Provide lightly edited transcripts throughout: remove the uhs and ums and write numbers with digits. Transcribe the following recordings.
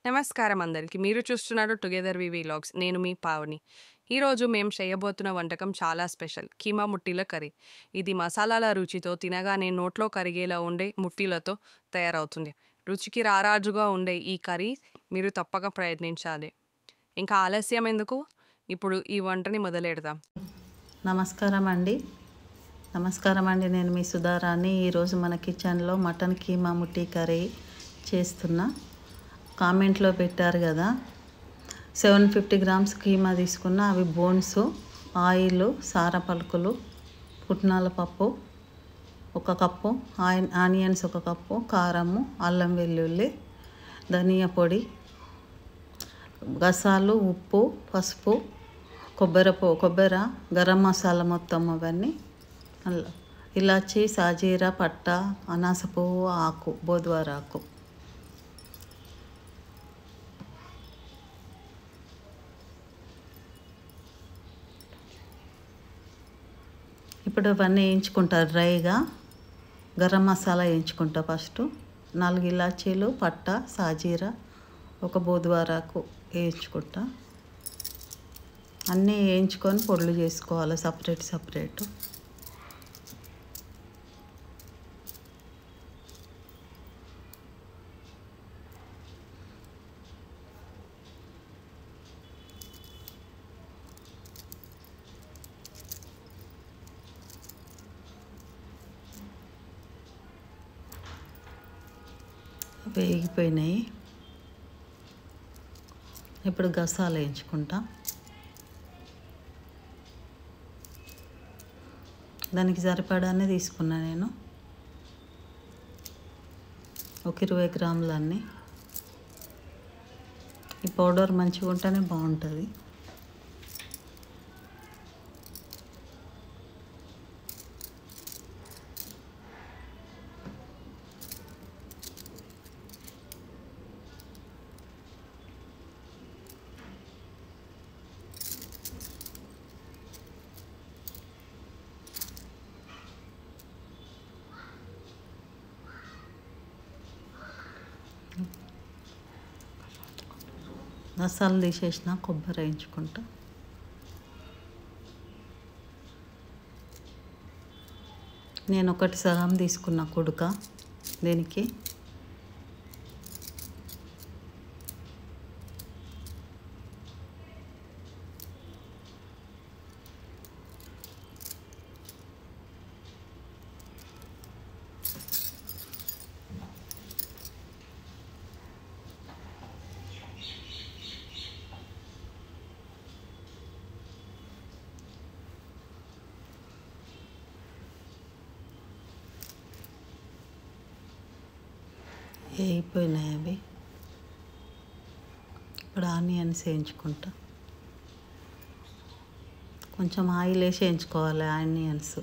నమస్కారం అందరికి. మీరు చూస్తున్నారు 'టుగెదర్ వి వ్లాగ్స్'. నేను మీ పావని. ఈరోజు మేము చేయబోతున్న వంటకం చాలా స్పెషల్. కీమా ముట్టీల కర్రీ. ఇది మసాలాల రుచితో తినగానే నోట్లో కరిగేలా ఉండే ముట్టీలతో తయారవుతుంది. రుచికి రారాజుగా ఉండే ఈ కర్రీ మీరు తప్పక ప్రయత్నించాలి. ఇంకా ఆలస్యం ఎందుకు? ఇప్పుడు ఈ వంటని మొదలెడదాం. నమస్కారం అండి. నేను మీ సుధారాణి. ఈరోజు మన కిచెన్లో మటన్ కీమా ముట్టి కర్రీ చేస్తున్నా. కామెంట్లో పెట్టారు కదా, 750 గ్రామ్స్ కీమా తీసుకున్న. అవి బోన్స్, ఆయిల్, సార పలుకులు, పుట్నాల పప్పు 1 కప్పు, ఆనియన్స్ 1 కప్పు, కారము, అల్లం వెల్లుల్లి, ధనియా పొడి, గసాలు, ఉప్పు, పసుపు, కొబ్బరి, గరం మసాలా మొత్తం అవన్నీ, ఇలాచి, సాజీరా, పట్ట, అనాస పువ్వు, ఆకు, బోద్వార ఆకు. ఇప్పుడు అవన్నీ వేయించుకుంటా డ్రైగా. గరం మసాలా వేయించుకుంటా ఫస్ట్. 4 ఇలాచీలు, పట్ట, సాజీరా, 1 బోద్వారాకు వేయించుకుంటా. అన్నీ వేయించుకొని పొడులు చేసుకోవాలి సపరేట్. వేగిపోయినాయి. ఇప్పుడు గసాలు వేయించుకుంటా. దానికి సరిపడానే తీసుకున్నా నేను. ఒక 20 గ్రాములన్నీ. ఈ పౌడర్ మంచిగా ఉంటేనే బాగుంటుంది. రసాలు తీసేసిన కొబ్బరి వేయించుకుంటా. నేను 1 సగం తీసుకున్న కుడుక దీనికి. వేగిపోయినాయి అవి. ఇప్పుడు ఆనియన్స్ వేయించుకుంటా. కొంచెం ఆయిల్ వేసి వేయించుకోవాలి ఆనియన్స్.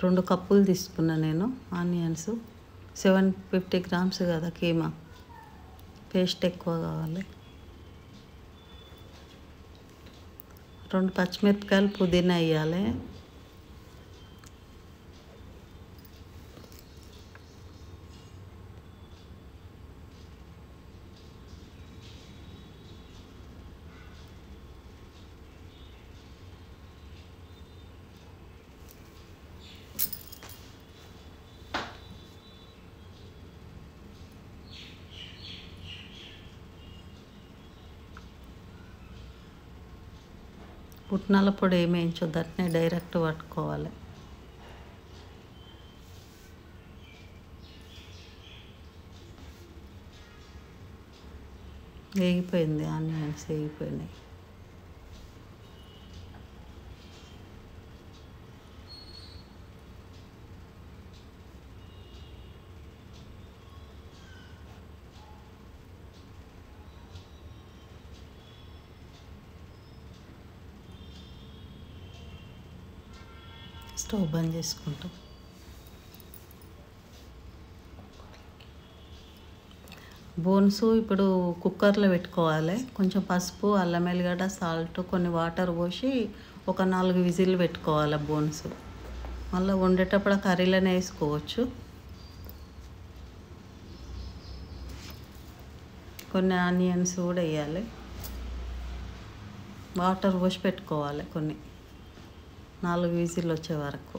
రెండు కప్పులు తీసుకున్నా నేను ఆనియన్స్. 750 గ్రామ్స్ కదా కీమా, పేస్ట్ ఎక్కువ కావాలి. 2 పచ్చిమిరపకాయలు, పుదీనా వేయాలి. పుట్నాల పొడి ఏమి వేయించొద్దు, అట్నే డైరెక్ట్ పట్టుకోవాలి. వేగిపోయింది, ఆనియన్స్ వేగిపోయినాయి. స్టవ్ బంద్ చేసుకుంటాం. బోన్స్ ఇప్పుడు కుక్కర్లో పెట్టుకోవాలి. కొంచెం పసుపు, అల్లం ఎల్లిగడ్డ, సాల్ట్, కొన్ని వాటర్ పోసి ఒక 4 విజిల్లు పెట్టుకోవాలి బోన్స్. మళ్ళీ వండేటప్పుడు ఆ కర్రీలోనే వేసుకోవచ్చు. కొన్ని ఆనియన్స్ కూడా వేయాలి. వాటర్ పోసి పెట్టుకోవాలి కొన్ని 4 విజిల్లు వచ్చే వరకు.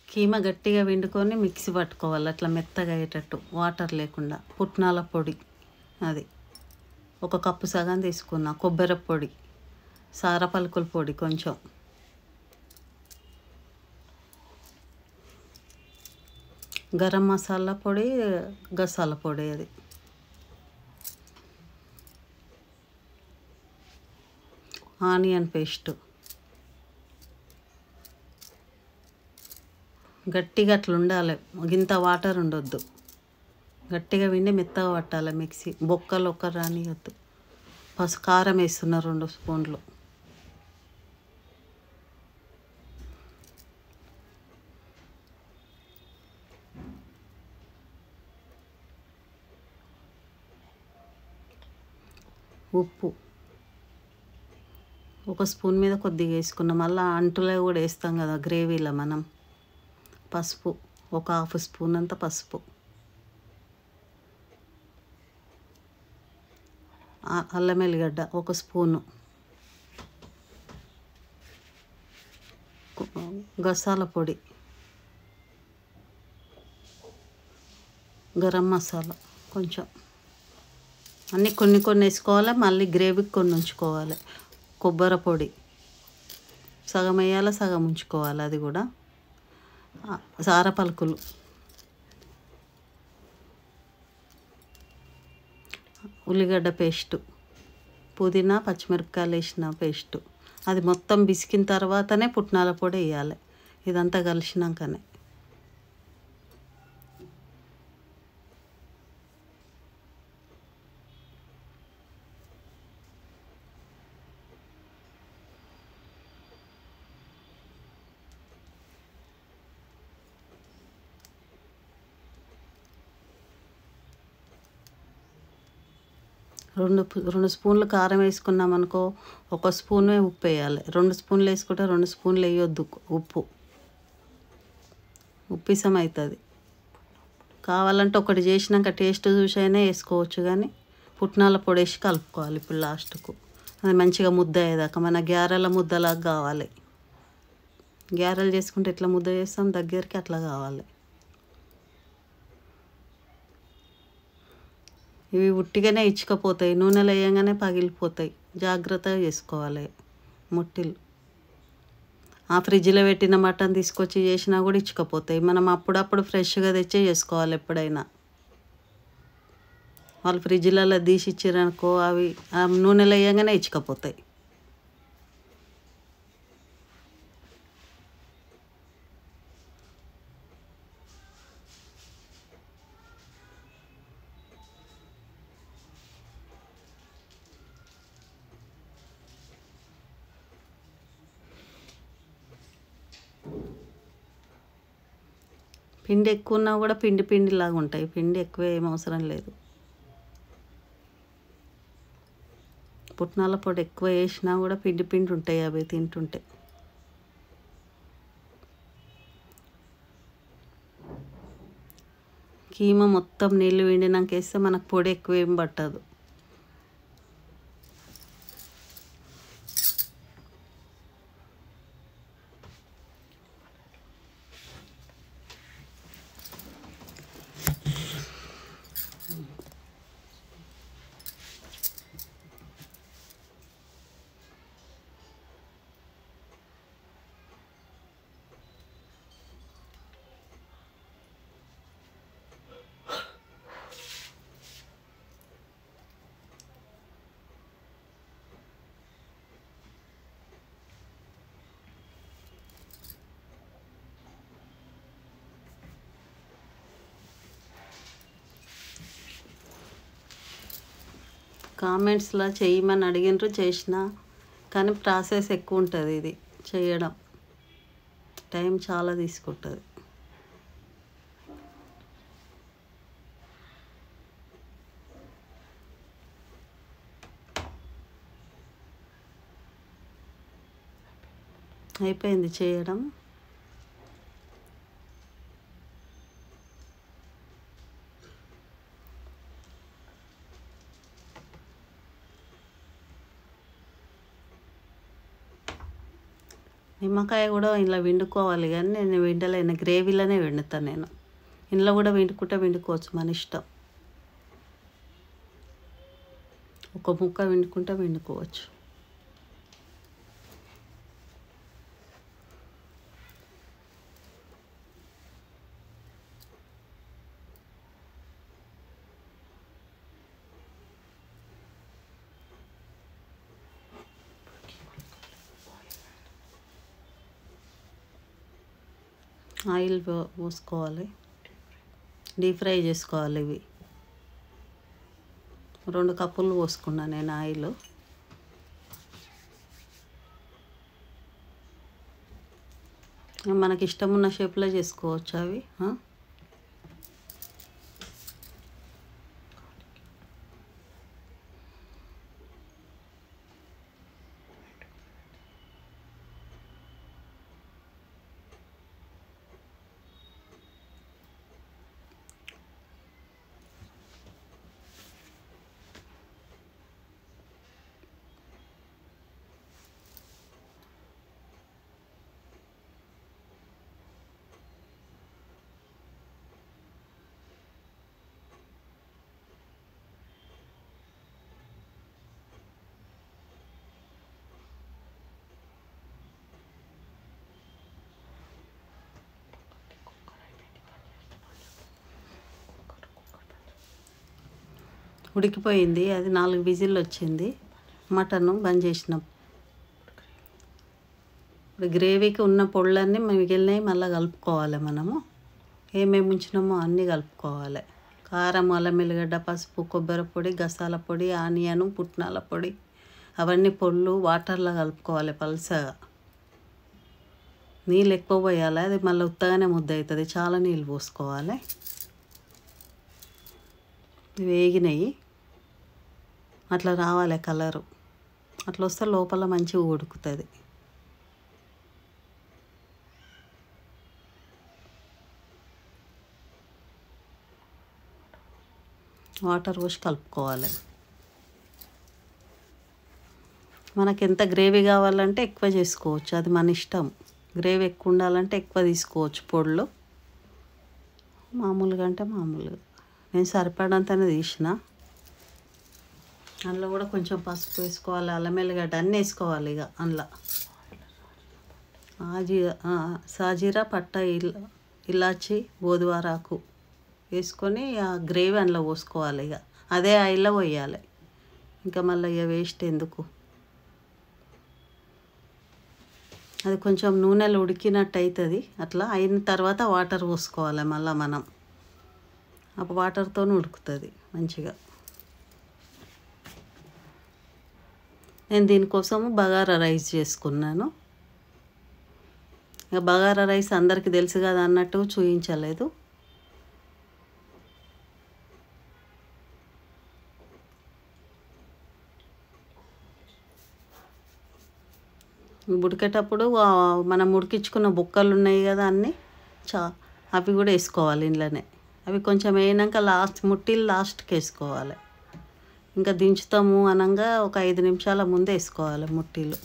కీమ గట్టిగా వండుకొని మిక్సీ పట్టుకోవాలి, అట్లా మెత్తగా అయ్యేటట్టు, వాటర్ లేకుండా. పుట్నాల పొడి అది 1 కప్పు సగం తీసుకున్నా. కొబ్బరి పొడి, సారపలుకుల పొడి కొంచెం, గరం మసాలా పొడి, గసాల పొడి, అది ఆనియన్ పేస్ట్. గట్టిగా అట్లా ఉండాలి, ఇంత వాటర్ ఉండొద్దు. గట్టిగా విండి మెత్తగా పట్టాలి మిక్సీ. బొక్కలు ఒక్క రానియొద్దు. కారం వేస్తున్నా 2 స్పూన్లు. ఉప్పు 1 స్పూన్ మీద కొద్దిగా వేసుకున్నాం. మళ్ళీ అంటులో కూడా వేస్తాం కదా గ్రేవీలో మనం. పసుపు 1/2 స్పూన్ అంత పసుపు. అల్లం ఎల్లిగడ్డ 1 స్పూను. గసాల పొడి, గరం మసాలా కొంచెం. అన్నీ కొన్ని కొన్ని వేసుకోవాలి. మళ్ళీ గ్రేవీకి కొన్ని ఉంచుకోవాలి. కొబ్బరి పొడి సగం వేయాలి, సగం ఉంచుకోవాలి. అది కూడా సారపలుకులు, ఉల్లిగడ్డ పేస్టు, పుదీనా పచ్చిమిరపకాయలు వేసిన పేస్టు. అది మొత్తం బిసికిన తర్వాతనే పుట్నాల పొడి వేయాలి. ఇదంతా కలిసినాకనే. రెండు స్పూన్లు కారం వేసుకున్నాం అనుకో, 1 స్పూనే ఉప్పు వేయాలి. 2 స్పూన్లు వేసుకుంటే 2 స్పూన్లు వేయొద్దు ఉప్పు. ఉప్పిసం అవుతుంది. కావాలంటే ఒకటి చేసినాక టేస్ట్ చూసి అయినా వేసుకోవచ్చు, కానీ పుట్నాల పొడి వేసి కలుపుకోవాలి ఇప్పుడు లాస్ట్కు. అది మంచిగా ముద్ద అయ్యేదాకా. మన గ్యారెల ముద్దలాగా కావాలి. గ్యారెలు చేసుకుంటే ఎట్లా ముద్ద చేస్తాం దగ్గరికి, అట్లా కావాలి. ఇవి ఉట్టిగానే ఇచ్చుకపోతాయి, నూనెలో వేయంగానే పగిలిపోతాయి. జాగ్రత్తగా చేసుకోవాలి ముట్టిలు. ఆ ఫ్రిడ్జ్లో పెట్టిన మటన్ తీసుకొచ్చి చేసినా కూడా ఇచ్చుకపోతాయి. మనం అప్పుడప్పుడు ఫ్రెష్గా తెచ్చే చేసుకోవాలి ఎప్పుడైనా. వాళ్ళు ఫ్రిడ్జ్లలో తీసి ఇచ్చారనుకో, అవి నూనెలో వేయంగానే ఇచ్చుకపోతాయి. పిండి ఎక్కువ ఉన్నా కూడా పిండి పిండిలాగా ఉంటాయి. పిండి ఎక్కువ ఏం అవసరం లేదు. పుట్నాల పొడి ఎక్కువ వేసినా కూడా పిండి పిండి ఉంటాయి అవి తింటుంటే. కీమ మొత్తం నీళ్ళు విండినాక వేస్తే మనకు పొడి ఎక్కువ ఏం పట్టదు. కామెంట్స్లో చేయమని అడిగినారు, చేసిన. కానీ ప్రాసెస్ ఎక్కువ ఉంటుంది ఇది చేయడం. టైం చాలా తీసుకుంటుంది. అయిపోయింది చేయడం. నిమ్మకాయ కూడా ఇలా వండుకోవాలి, కానీ నేను వండలేను, గ్రేవీలోనే వండుతాను నేను. ఇంట్లో కూడా వండుకోవచ్చు, మన ఇష్టం. ఒక ముక్క వండుకోవచ్చు. ఆయిల్ పోసుకోవాలి, డీప్ ఫ్రై చేసుకోవాలి. ఇవి 2 కప్పులు పోసుకున్నా నేను ఆయిల్. మనకి ఇష్టం ఉన్న షేప్లో చేసుకోవచ్చు అవి. ఉడికిపోయింది, అది 4 విజిల్లు వచ్చింది. మటను బంద్ చేసినాం. ఇప్పుడు గ్రేవీకి ఉన్న పొళ్ళన్నీ మిగిలినవి మళ్ళీ కలుపుకోవాలి. మనము ఏమేమి ఉంచినామో అన్నీ కలుపుకోవాలి. కారం, అల్లం ఎల్లిగడ్డ, పసుపు, కొబ్బరి పొడి, గసాల పొడి, ఆనియను, పుట్నాల పొడి, అవన్నీ పొళ్ళు వాటర్లో కలుపుకోవాలి పల్సగా. నీళ్ళు ఎక్కువ పోయాలి, అది మళ్ళీ ఉత్తగానే ముద్ద అవుతుంది. చాలా నీళ్ళు పోసుకోవాలి. వేగినాయి, అట్లా రావాలి కలరు. అట్లా వస్తే లోపల మంచిగా ఉడుకుతుంది. వాటర్ పోసి కలుపుకోవాలి. మనకి ఎంత గ్రేవీ కావాలంటే ఎక్కువ చేసుకోవచ్చు, అది మన ఇష్టం. గ్రేవీ ఎక్కువ ఉండాలంటే ఎక్కువ తీసుకోవచ్చు పొడులు, మామూలుగా అంటే మామూలుగా. నేను సరిపడంతనే తీసిన. అందులో కూడా కొంచెం పసుపు వేసుకోవాలి, అల్లం ఎల్లిగడ్డ అన్నీ వేసుకోవాలి. ఇక అందులో సాజీరా, పట్ట, ఇలాచి, బోదువారాకు వేసుకొని ఆ గ్రేవీ అందులో పోసుకోవాలి. ఇక అదే ఆయిల్లో పోయాలి, ఇంకా మళ్ళీ ఇక వేస్ట్ ఎందుకు. అది కొంచెం నూనెలో ఉడికినట్టు అవుతుంది. అట్లా అయిన తర్వాత వాటర్ పోసుకోవాలి మళ్ళీ మనం. అప్పుడు వాటర్తో ఉడుకుతుంది మంచిగా. నేను దీనికోసము బగారా రైస్ చేసుకున్నాను. ఇక బగారా రైస్ అందరికీ తెలుసు కదా అన్నట్టు చూపించలేదు. ఉడికేటప్పుడు మనం ఉడికించుకున్న బుక్కలు ఉన్నాయి కదా అన్నీ, అవి కూడా వేసుకోవాలి ఇంట్లోనే. అవి కొంచెం వేయినాక లాస్ట్కి వేసుకోవాలి. ఇంకా దించుతాము అనగా ఒక 5 నిమిషాల ముందే వేసుకోవాలి ముట్టీలు.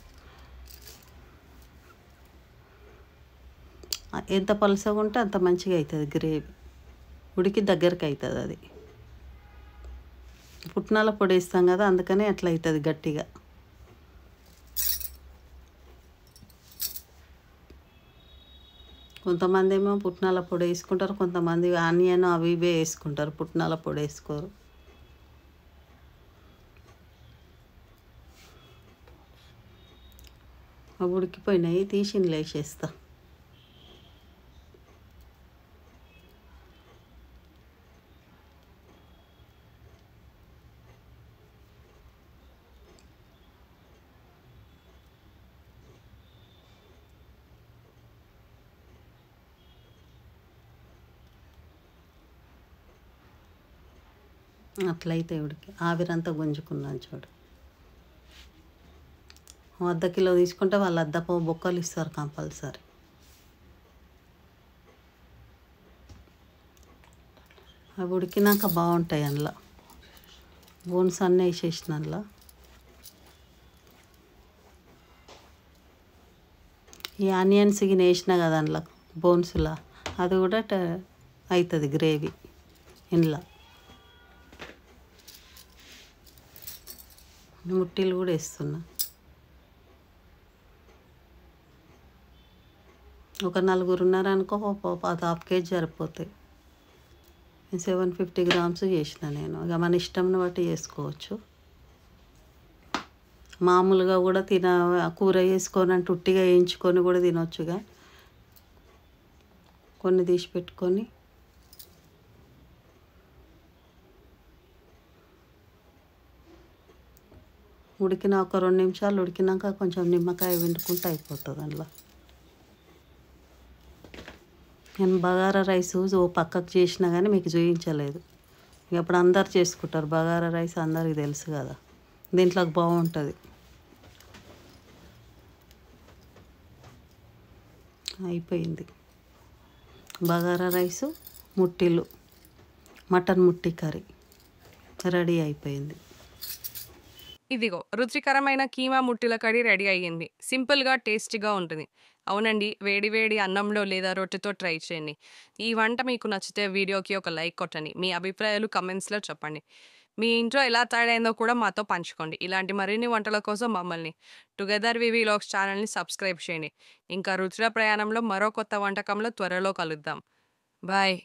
ఎంత పలుసగా ఉంటే అంత మంచిగా అవుతుంది గ్రేవీ, ఉడికి దగ్గరికి అవుతుంది. అది పుట్నాల పొడి వేస్తాం కదా, అందుకనే అట్లా అవుతుంది గట్టిగా. కొంతమంది ఏమో పుట్నాల పొడి వేసుకుంటారు, కొంతమంది ఆనియన్ అవి ఇవే వేసుకుంటారు, పుట్నాల పొడి వేసుకోరు. అవి ఉడికిపోయినాయి, తీసి వేసేస్తా. అట్లయితే ఉడికి ఆవిరంతా గుంజుకున్నాను చూడు. అర్ధ కిలో తీసుకుంటే వాళ్ళు అర్ధ బొక్కలు ఇస్తారు కంపల్సరీ. అవి ఉడికినాక బాగుంటాయి. అందులో బోన్స్ అన్నీ వేసేసిన అందులో. ఈ ఆనియన్స్ గిన్నె వేసిన కదా అందులో బోన్స్లా, అది కూడా అవుతుంది గ్రేవీ. ఇందులో ముట్టీలు కూడా వేస్తున్నా. ఒక 4 ఉన్నారనుకో ½ కేజీ సరిపోతాయి. 750 గ్రామ్స్ చేసిన నేను. ఇక మన ఇష్టంని బట్టి చేసుకోవచ్చు. మామూలుగా కూడా కూర వేసుకొని అంటే ఉట్టిగా వేయించుకొని కూడా తినొచ్చుగా. కొన్ని తీసి పెట్టుకొని ఉడికిన ఒక 2 నిమిషాలు ఉడికినాక కొంచెం నిమ్మకాయ పిండుకుంటే అయిపోతుంది అందులో. నేను బగారా రైస్ ఓ పక్కకు చేసినా కానీ మీకు చూపించలేదు. ఇప్పుడు అందరు చేసుకుంటారు బగారా రైస్, అందరికీ తెలుసు కదా. దీంట్లోకి బాగుంటుంది. అయిపోయింది బగారా రైసు, ముట్టిలు, మటన్ ముట్టి కర్రీ రెడీ అయిపోయింది. ఇదిగో రుచికరమైన కీమా ముట్టిల కర్రీ రెడీ అయ్యింది. సింపుల్గా టేస్టీగా ఉంటుంది. అవునండి, వేడి వేడి అన్నంలో లేదా రొట్టెతో ట్రై చేయండి. ఈ వంట మీకు నచ్చితే వీడియోకి ఒక లైక్ కొట్టండి. మీ అభిప్రాయాలు కమెంట్స్లో చెప్పండి. మీ ఇంట్లో ఎలా తయారైందో కూడా మాతో పంచుకోండి. ఇలాంటి మరిన్ని వంటల కోసం మమ్మల్ని టుగెదర్ వివి వ్లాగ్స్ ఛానల్ని సబ్స్క్రైబ్ చేయండి. ఇంకా రుచుల ప్రయాణంలో మరో కొత్త వంటకంలో త్వరలో కలుద్దాం. బాయ్.